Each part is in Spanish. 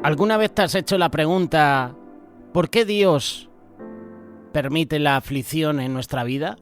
¿Alguna vez te has hecho la pregunta, ¿por qué Dios permite la aflicción en nuestra vida?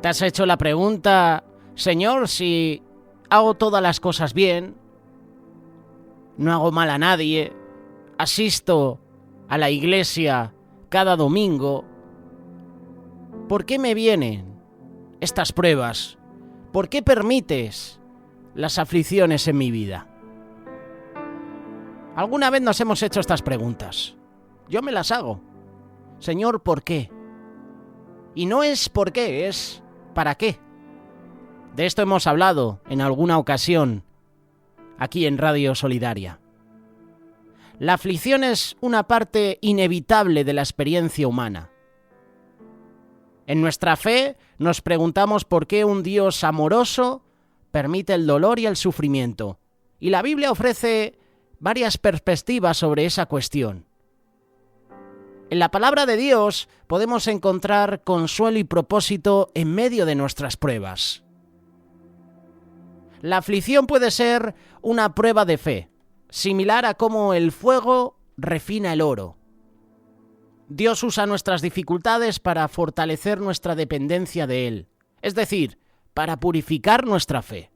¿Te has hecho la pregunta, Señor, si hago todas las cosas bien, no hago mal a nadie, asisto a la iglesia cada domingo, ¿por qué me vienen estas pruebas? ¿Por qué permites las aflicciones en mi vida? ¿Alguna vez nos hemos hecho estas preguntas? Yo me las hago. Señor, ¿por qué? Y no es por qué, es para qué. De esto hemos hablado en alguna ocasión aquí en Radio Solidaria. La aflicción es una parte inevitable de la experiencia humana. En nuestra fe nos preguntamos por qué un Dios amoroso permite el dolor y el sufrimiento. Y la Biblia ofrece varias perspectivas sobre esa cuestión. En la palabra de Dios podemos encontrar consuelo y propósito en medio de nuestras pruebas. La aflicción puede ser una prueba de fe, similar a cómo el fuego refina el oro. Dios usa nuestras dificultades para fortalecer nuestra dependencia de Él, es decir, para purificar nuestra fe.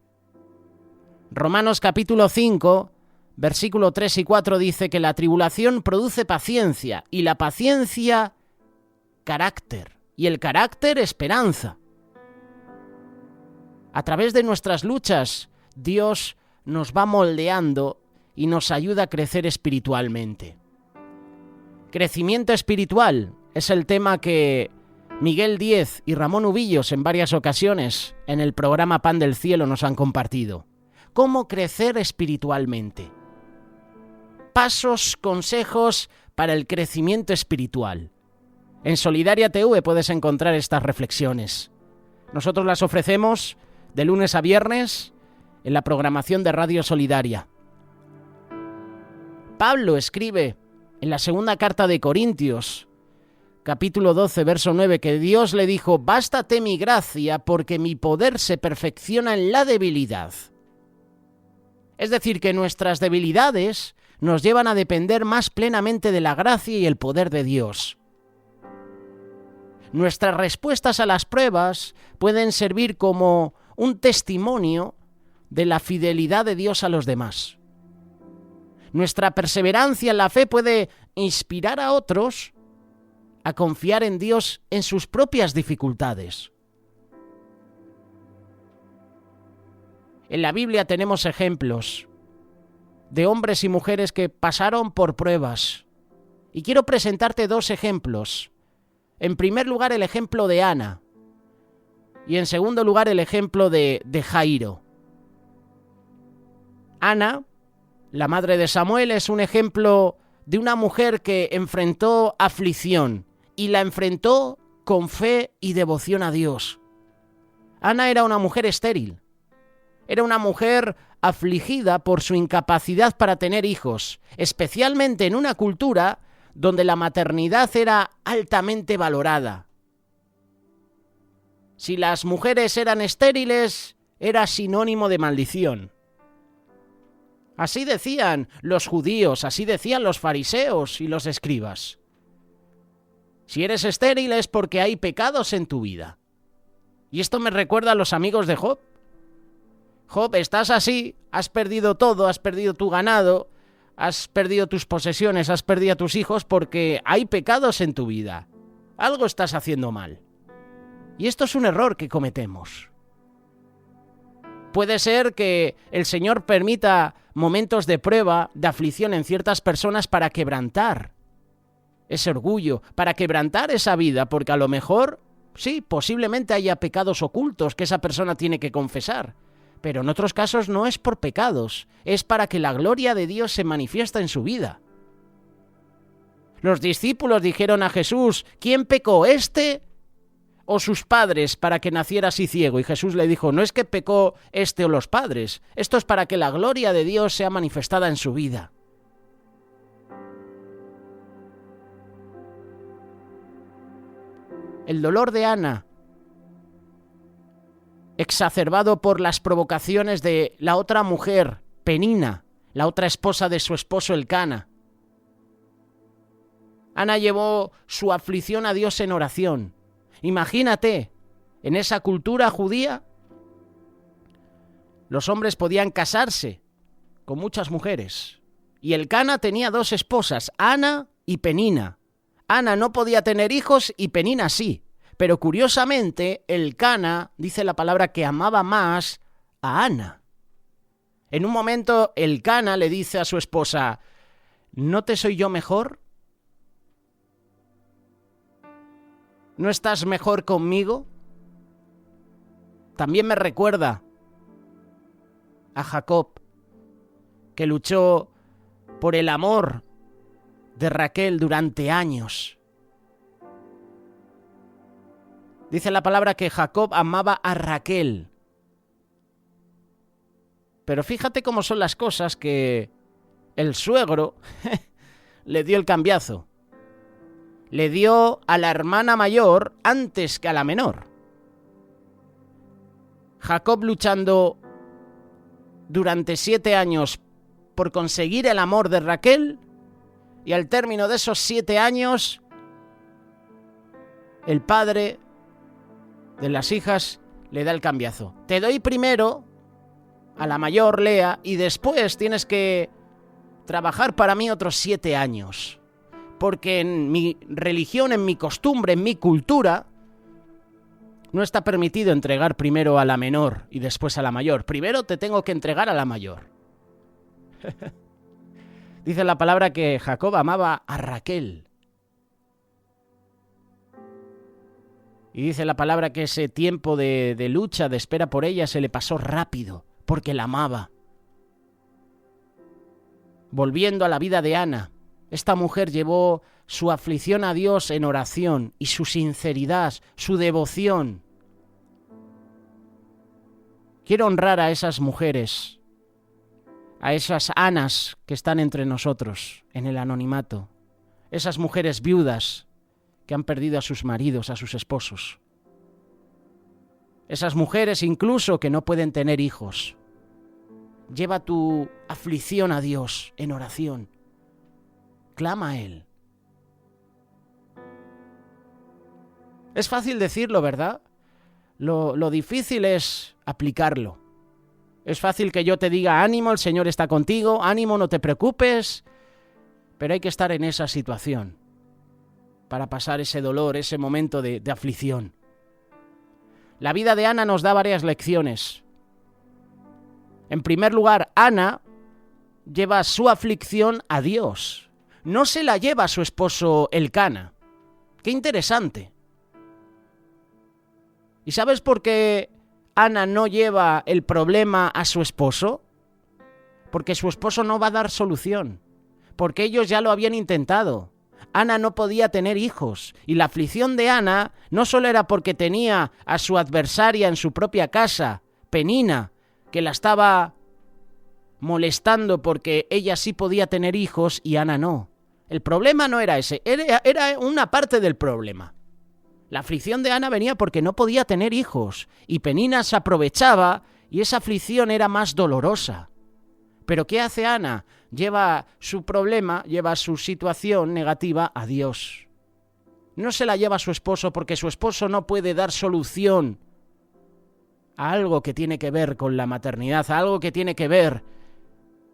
Romanos capítulo 5, versículo 3 y 4 dice que la tribulación produce paciencia, y la paciencia, carácter, y el carácter, esperanza. A través de nuestras luchas, Dios nos va moldeando y nos ayuda a crecer espiritualmente. Crecimiento espiritual es el tema que Miguel Díez y Ramón Ubillos en varias ocasiones en el programa Pan del Cielo nos han compartido. ¿Cómo crecer espiritualmente? Pasos, consejos para el crecimiento espiritual. En Solidaria TV puedes encontrar estas reflexiones. Nosotros las ofrecemos de lunes a viernes en la programación de Radio Solidaria. Pablo escribe en la segunda carta de Corintios, capítulo 12, verso 9, que Dios le dijo: «Bástate mi gracia, porque mi poder se perfecciona en la debilidad». Es decir, que nuestras debilidades nos llevan a depender más plenamente de la gracia y el poder de Dios. Nuestras respuestas a las pruebas pueden servir como un testimonio de la fidelidad de Dios a los demás. Nuestra perseverancia en la fe puede inspirar a otros a confiar en Dios en sus propias dificultades. En la Biblia tenemos ejemplos de hombres y mujeres que pasaron por pruebas. Y quiero presentarte dos ejemplos. En primer lugar, el ejemplo de Ana. Y en segundo lugar, el ejemplo de Jairo. Ana, la madre de Samuel, es un ejemplo de una mujer que enfrentó aflicción y la enfrentó con fe y devoción a Dios. Ana era una mujer estéril. Era una mujer afligida por su incapacidad para tener hijos, especialmente en una cultura donde la maternidad era altamente valorada. Si las mujeres eran estériles, era sinónimo de maldición. Así decían los judíos, así decían los fariseos y los escribas. Si eres estéril es porque hay pecados en tu vida. Y esto me recuerda a los amigos de Job. Job, estás así, has perdido todo, has perdido tu ganado, has perdido tus posesiones, has perdido a tus hijos porque hay pecados en tu vida. Algo estás haciendo mal. Y esto es un error que cometemos. Puede ser que el Señor permita momentos de prueba, de aflicción en ciertas personas para quebrantar ese orgullo, para quebrantar esa vida, porque a lo mejor, sí, posiblemente haya pecados ocultos que esa persona tiene que confesar. Pero en otros casos no es por pecados, es para que la gloria de Dios se manifiesta en su vida. Los discípulos dijeron a Jesús: ¿quién pecó, este o sus padres para que naciera así ciego? Y Jesús le dijo: no es que pecó este o los padres, esto es para que la gloria de Dios sea manifestada en su vida. El dolor de Ana, exacerbado por las provocaciones de la otra mujer, Penina, la otra esposa de su esposo Elcana. Ana llevó su aflicción a Dios en oración. Imagínate, en esa cultura judía, los hombres podían casarse con muchas mujeres. Y Elcana tenía 2 esposas, Ana y Penina. Ana no podía tener hijos y Penina sí. Pero curiosamente, Elcana dice la palabra que amaba más a Ana. En un momento, Elcana le dice a su esposa, ¿no te soy yo mejor? ¿No estás mejor conmigo? También me recuerda a Jacob, que luchó por el amor de Raquel durante años. Dice la palabra que Jacob amaba a Raquel. Pero fíjate cómo son las cosas, que el suegro le dio el cambiazo. Le dio a la hermana mayor antes que a la menor. Jacob luchando durante 7 años por conseguir el amor de Raquel, y al término de esos 7 años, el padre de las hijas le da el cambiazo. Te doy primero a la mayor, Lea, y después tienes que trabajar para mí otros 7 años. Porque en mi religión, en mi costumbre, en mi cultura, no está permitido entregar primero a la menor y después a la mayor. Primero te tengo que entregar a la mayor. Dice la palabra que Jacob amaba a Raquel. Y dice la palabra que ese tiempo de lucha, de espera por ella, se le pasó rápido, porque la amaba. Volviendo a la vida de Ana, esta mujer llevó su aflicción a Dios en oración, y su sinceridad, su devoción. Quiero honrar a esas mujeres, a esas Anas que están entre nosotros en el anonimato, esas mujeres viudas que han perdido a sus maridos, a sus esposos, esas mujeres incluso que no pueden tener hijos. Lleva tu aflicción a Dios en oración. Clama a Él. Es fácil decirlo, ¿verdad? Lo difícil es aplicarlo. Es fácil que yo te diga, ánimo, el Señor está contigo, ánimo, no te preocupes, pero hay que estar en esa situación para pasar ese dolor, ese momento de aflicción. La vida de Ana nos da varias lecciones. En primer lugar, Ana lleva su aflicción a Dios. No se la lleva a su esposo Elcana. ¡Qué interesante! ¿Y sabes por qué Ana no lleva el problema a su esposo? Porque su esposo no va a dar solución. Porque ellos ya lo habían intentado. Ana no podía tener hijos. Y la aflicción de Ana no solo era porque tenía a su adversaria en su propia casa, Penina, que la estaba molestando porque ella sí podía tener hijos y Ana no. El problema no era ese, era una parte del problema. La aflicción de Ana venía porque no podía tener hijos, y Penina se aprovechaba y esa aflicción era más dolorosa. Pero ¿qué hace Ana? Lleva su problema, lleva su situación negativa a Dios. No se la lleva a su esposo porque su esposo no puede dar solución a algo que tiene que ver con la maternidad, a algo que tiene que ver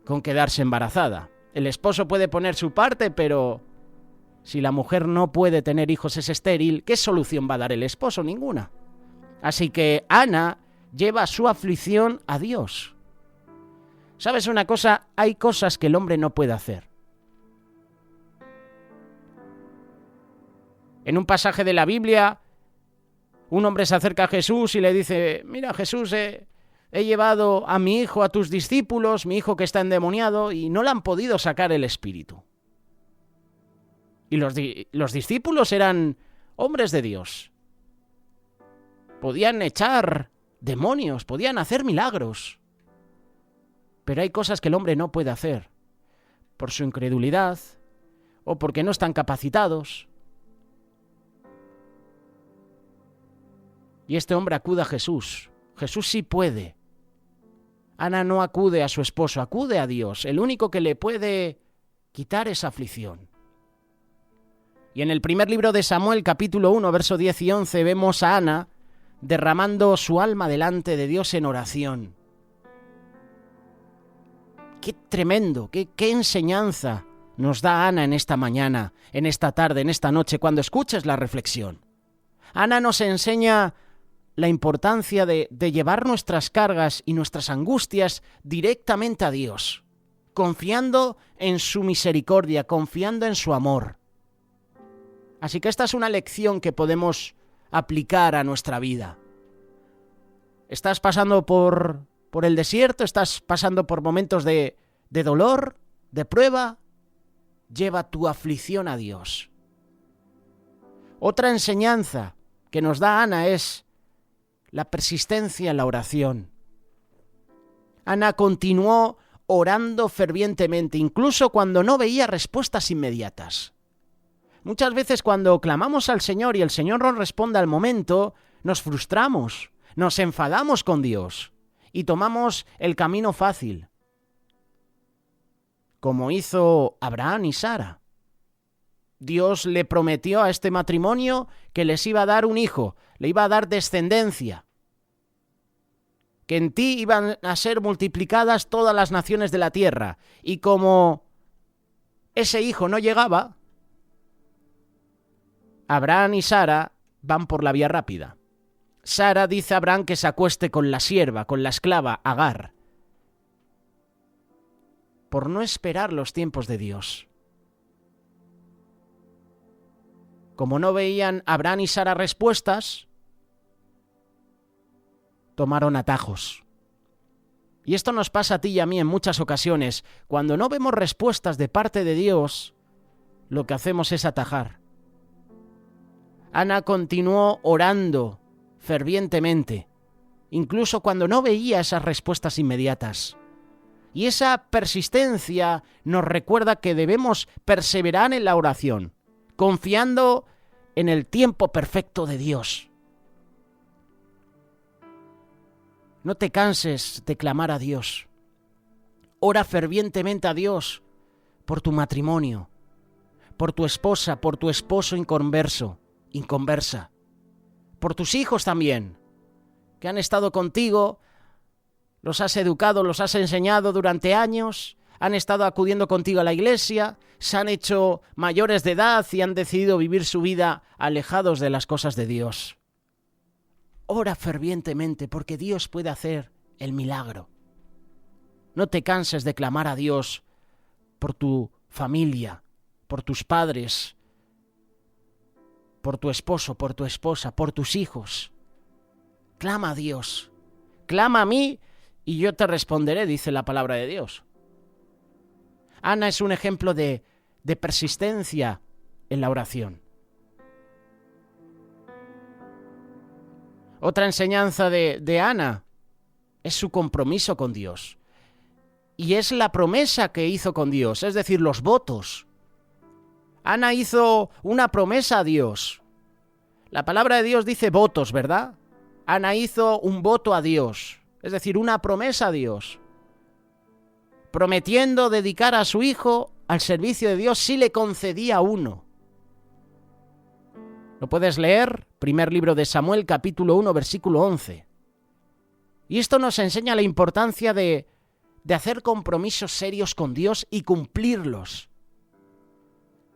con quedarse embarazada. El esposo puede poner su parte, pero si la mujer no puede tener hijos, es estéril, ¿qué solución va a dar el esposo? Ninguna. Así que Ana lleva su aflicción a Dios. ¿Sabes una cosa? Hay cosas que el hombre no puede hacer. En un pasaje de la Biblia, un hombre se acerca a Jesús y le dice, mira Jesús, he llevado a mi hijo a tus discípulos, mi hijo que está endemoniado, y no le han podido sacar el espíritu. Y los discípulos eran hombres de Dios. Podían echar demonios, podían hacer milagros. Pero hay cosas que el hombre no puede hacer, por su incredulidad o porque no están capacitados. Y este hombre acude a Jesús. Jesús sí puede Ana no acude a su esposo, acude a Dios, el único que le puede quitar esa aflicción. Y en el primer libro de Samuel, capítulo 1, verso 10 y 11, vemos a Ana derramando su alma delante de Dios en oración. ¡Qué tremendo! ¡Qué enseñanza nos da Ana en esta mañana, en esta tarde, en esta noche, cuando escuches la reflexión! Ana nos enseña la importancia de llevar nuestras cargas y nuestras angustias directamente a Dios, confiando en su misericordia, confiando en su amor. Así que esta es una lección que podemos aplicar a nuestra vida. ¿Estás pasando por el desierto? ¿Estás pasando por momentos de dolor, de prueba? Lleva tu aflicción a Dios. Otra enseñanza que nos da Ana es la persistencia en la oración. Ana continuó orando fervientemente, incluso cuando no veía respuestas inmediatas. Muchas veces cuando clamamos al Señor y el Señor nos responde al momento, nos frustramos, nos enfadamos con Dios y tomamos el camino fácil, como hizo Abraham y Sara. Dios le prometió a este matrimonio que les iba a dar un hijo, le iba a dar descendencia, que en ti iban a ser multiplicadas todas las naciones de la tierra. Y como ese hijo no llegaba, Abraham y Sara van por la vía rápida. Sara dice a Abraham que se acueste con la sierva, con la esclava Agar, por no esperar los tiempos de Dios. Como no veían Abraham y Sara respuestas, tomaron atajos. Y esto nos pasa a ti y a mí en muchas ocasiones. Cuando no vemos respuestas de parte de Dios, lo que hacemos es atajar. Ana continuó orando fervientemente, incluso cuando no veía esas respuestas inmediatas. Y esa persistencia nos recuerda que debemos perseverar en la oración, confiando en el tiempo perfecto de Dios. No te canses de clamar a Dios. Ora fervientemente a Dios por tu matrimonio, por tu esposa, por tu esposo inconversa, por tus hijos también, que han estado contigo, los has educado, los has enseñado durante años, han estado acudiendo contigo a la iglesia, se han hecho mayores de edad y han decidido vivir su vida alejados de las cosas de Dios. Ora fervientemente porque Dios puede hacer el milagro. No te canses de clamar a Dios por tu familia, por tus padres, por tu esposo, por tu esposa, por tus hijos. Clama a Dios. Clama a mí y yo te responderé, dice la palabra de Dios. Ana es un ejemplo de persistencia en la oración. Otra enseñanza de Ana es su compromiso con Dios. Y es la promesa que hizo con Dios, es decir, los votos. Ana hizo una promesa a Dios. La palabra de Dios dice votos, ¿verdad? Ana hizo un voto a Dios, es decir, una promesa a Dios, prometiendo dedicar a su hijo al servicio de Dios si le concedía uno. Lo puedes leer, primer libro de Samuel, capítulo 1, versículo 11. Y esto nos enseña la importancia de hacer compromisos serios con Dios y cumplirlos.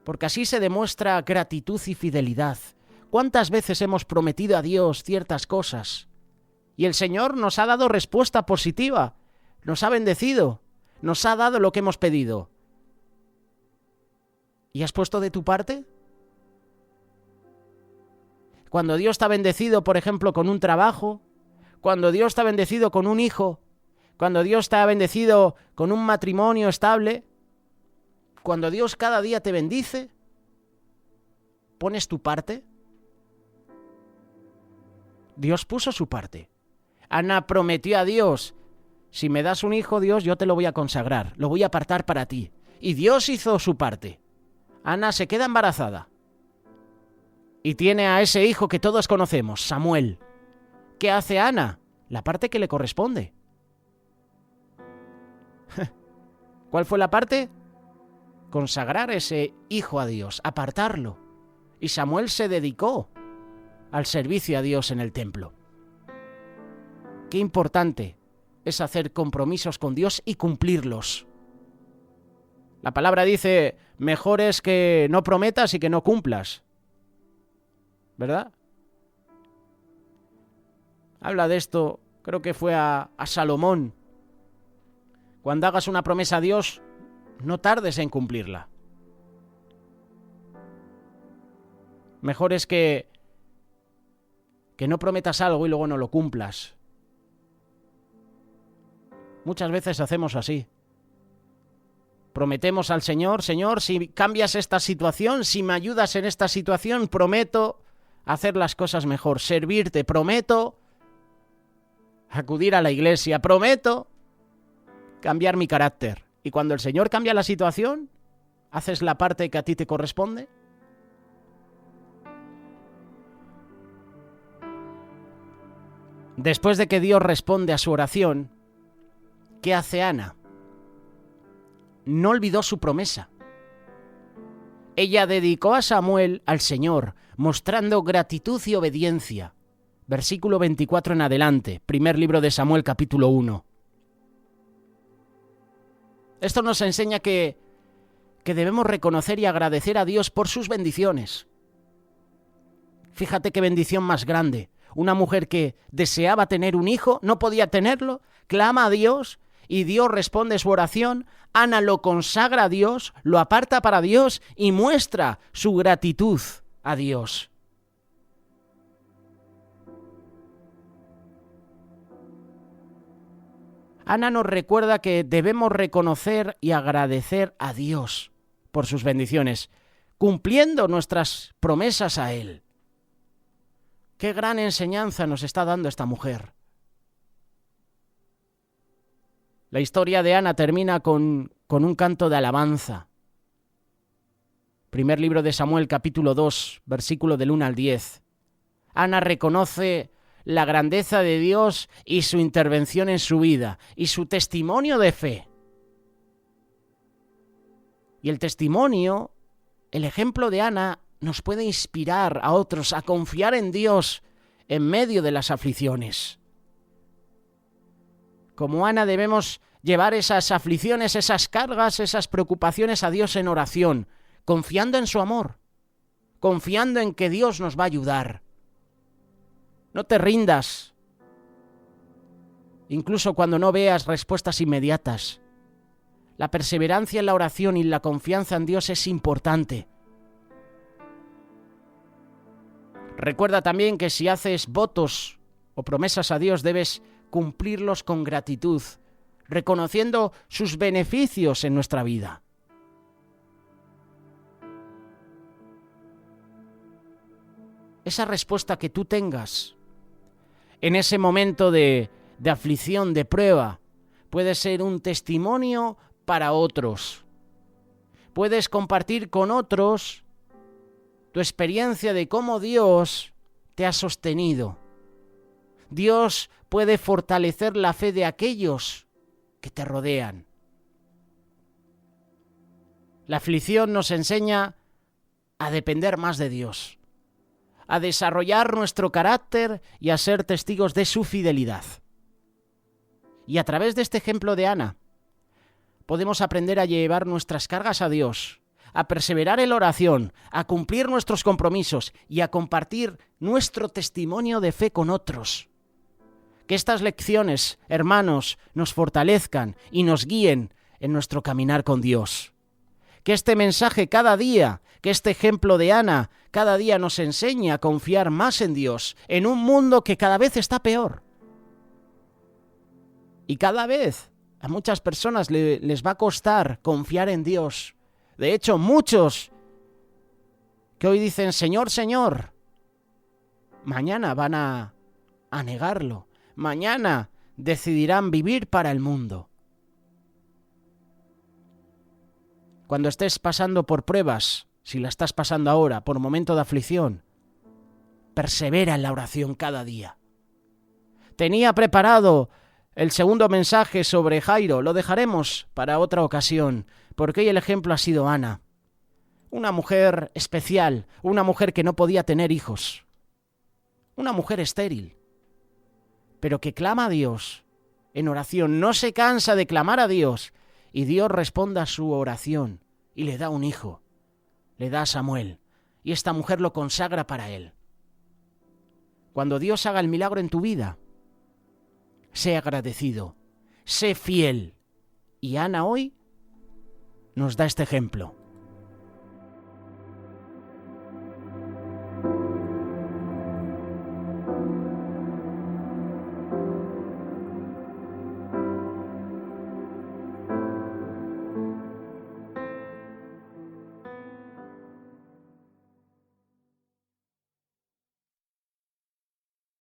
Porque así se demuestra gratitud y fidelidad. ¿Cuántas veces hemos prometido a Dios ciertas cosas? Y el Señor nos ha dado respuesta positiva, nos ha bendecido, nos ha dado lo que hemos pedido. ¿Y has puesto de tu parte? Cuando Dios te ha bendecido, por ejemplo, con un trabajo, cuando Dios te ha bendecido con un hijo, cuando Dios te ha bendecido con un matrimonio estable, cuando Dios cada día te bendice, ¿pones tu parte? Dios puso su parte. Ana prometió a Dios, si me das un hijo, Dios, yo te lo voy a consagrar, lo voy a apartar para ti. Y Dios hizo su parte. Ana se queda embarazada. Y tiene a ese hijo que todos conocemos, Samuel. ¿Qué hace Ana? La parte que le corresponde. ¿Cuál fue la parte? Consagrar ese hijo a Dios, apartarlo. Y Samuel se dedicó al servicio a Dios en el templo. Qué importante es hacer compromisos con Dios y cumplirlos. La palabra dice, mejor es que no prometas y que no cumplas. ¿Verdad? Habla de esto, creo que fue a Salomón. Cuando hagas una promesa a Dios, no tardes en cumplirla. Mejor es que no prometas algo y luego no lo cumplas. Muchas veces hacemos así. Prometemos al Señor, Señor, si cambias esta situación, si me ayudas en esta situación, prometo hacer las cosas mejor, servirte, prometo acudir a la iglesia, prometo cambiar mi carácter. Y cuando el Señor cambia la situación, ¿haces la parte que a ti te corresponde? Después de que Dios responde a su oración, ¿qué hace Ana? No olvidó su promesa. Ella dedicó a Samuel al Señor, mostrando gratitud y obediencia. Versículo 24 en adelante, primer libro de Samuel, capítulo 1. Esto nos enseña que debemos reconocer y agradecer a Dios por sus bendiciones. Fíjate qué bendición más grande. Una mujer que deseaba tener un hijo, no podía tenerlo, clama a Dios y Dios responde su oración. Ana lo consagra a Dios, lo aparta para Dios y muestra su gratitud a Dios. Ana nos recuerda que debemos reconocer y agradecer a Dios por sus bendiciones, cumpliendo nuestras promesas a Él. Qué gran enseñanza nos está dando esta mujer. La historia de Ana termina con un canto de alabanza. Primer libro de Samuel, capítulo 2, versículo del 1 al 10. Ana reconoce la grandeza de Dios y su intervención en su vida y su testimonio de fe. Y el testimonio, el ejemplo de Ana, nos puede inspirar a otros a confiar en Dios en medio de las aflicciones. Como Ana debemos llevar esas aflicciones, esas cargas, esas preocupaciones a Dios en oración, confiando en su amor, confiando en que Dios nos va a ayudar. No te rindas, incluso cuando no veas respuestas inmediatas. La perseverancia en la oración y la confianza en Dios es importante. Recuerda también que si haces votos o promesas a Dios, debes cumplirlos con gratitud, reconociendo sus beneficios en nuestra vida. Esa respuesta que tú tengas en ese momento de aflicción, de prueba, puede ser un testimonio para otros. Puedes compartir con otros tu experiencia de cómo Dios te ha sostenido. Dios puede fortalecer la fe de aquellos que te rodean. La aflicción nos enseña a depender más de Dios, a desarrollar nuestro carácter y a ser testigos de su fidelidad. Y a través de este ejemplo de Ana, podemos aprender a llevar nuestras cargas a Dios, a perseverar en la oración, a cumplir nuestros compromisos y a compartir nuestro testimonio de fe con otros. Que estas lecciones, hermanos, nos fortalezcan y nos guíen en nuestro caminar con Dios. Que este mensaje cada día, que este ejemplo de Ana, cada día nos enseñe a confiar más en Dios, en un mundo que cada vez está peor. Y cada vez a muchas personas les va a costar confiar en Dios. De hecho, muchos que hoy dicen, Señor, Señor, mañana van a negarlo. Mañana decidirán vivir para el mundo. Cuando estés pasando por pruebas, si la estás pasando ahora, por momento de aflicción, persevera en la oración cada día. Tenía preparado El segundo mensaje sobre Jairo lo dejaremos para otra ocasión, porque hoy el ejemplo ha sido Ana, una mujer especial, una mujer que no podía tener hijos, una mujer estéril, pero que clama a Dios en oración, no se cansa de clamar a Dios, y Dios responde a su oración y le da un hijo, le da a Samuel, y esta mujer lo consagra para él. Cuando Dios haga el milagro en tu vida, sé agradecido, sé fiel. Y Ana hoy nos da este ejemplo.